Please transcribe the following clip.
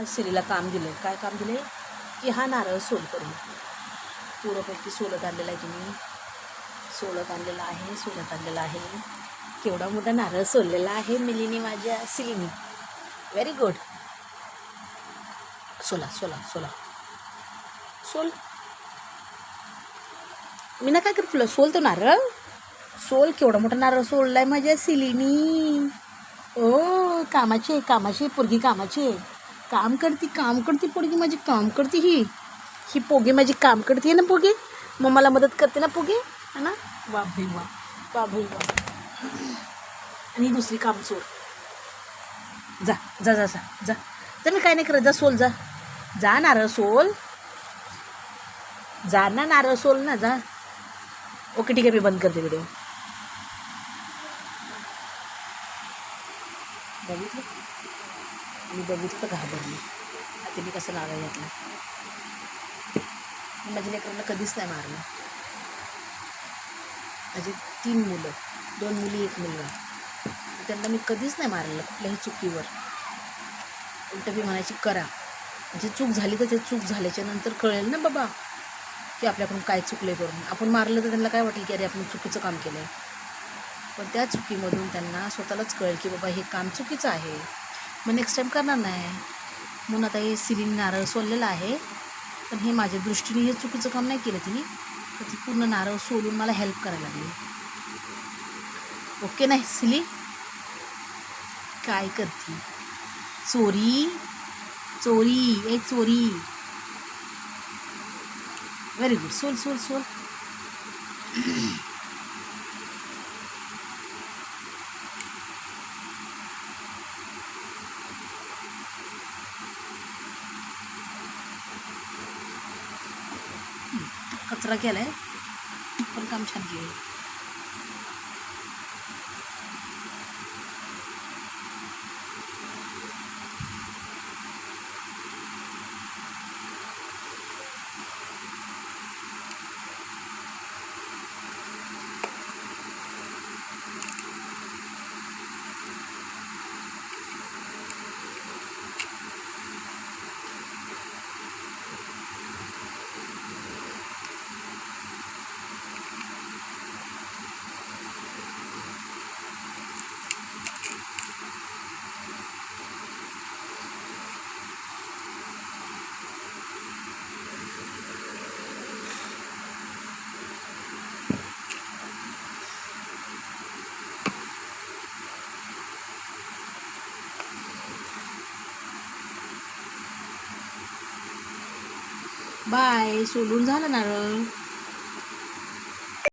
सिरीला काम दिलं. काय काम दिले की हा नारळ सोल करून पूर्णपैकी सोलत आणलेला आहे. तुम्ही सोलत आणलेला आहे. केवढा मोठा नारळ सोललेला आहे मिलीने, माझ्या सिलीने. Very good. सोला सोला सोला सोल. मी ना काय करत तुला सोल तो नारळ सोल. केवढा मोठा नारळ सोललाय माझ्या सिलीनी. ओ कामाची पोरगी कामाची आहे. काम करती पोरगी माझी, काम करती ही पोगी माझी, काम करते ना पोगी. मग मला मदत करते ना पोगी, है ना. वा भाई वा. आणि दुसरी काम सोड. जा जा जा जा जा जा. मी काय नाही करत. जा सोल. जा नारळ सोल. जा ना नारळ सोल ना. जा. ओके ठीक आहे, मी बंद करते व्हिडिओ. बघितलं घाबरली. आता मी कसं नारळ घातलं. माझ्या लेकरांना कधीच नाही मारलं. माझे 3 मुलं, 2 मुली 1 मुलगा. त्यांना मी कधीच नाही मारलं कुठल्याही चुकीवर. उलट मी म्हणायची करा. जी चूक झाली तर ते चूक झाल्याच्या नंतर कळेल ना बाबा की आपल्याकडून काय चुकले करून. आपण मारलं तर त्यांना काय वाटेल की अरे आपण चुकीचं काम केलं आहे. पण त्या चुकीमधून त्यांना स्वतःलाच कळेल की बाबा हे काम चुकीचं आहे, मग नेक्स्ट टाईम करणार नाही. म्हणून आता हे सिलीने नारळ सोललेलं आहे. पण हे माझ्या दृष्टीने हे चुकीचं काम नाही केलं तिने. तर ती पूर्ण नारळ सोलून मला हेल्प करायला लागली. ओके नाही सिली, काय करते. चोरी चोरी. Very good. सोल. कचरा केलाय पण काम छान केलं. बाय. सोलून झालं नारळ.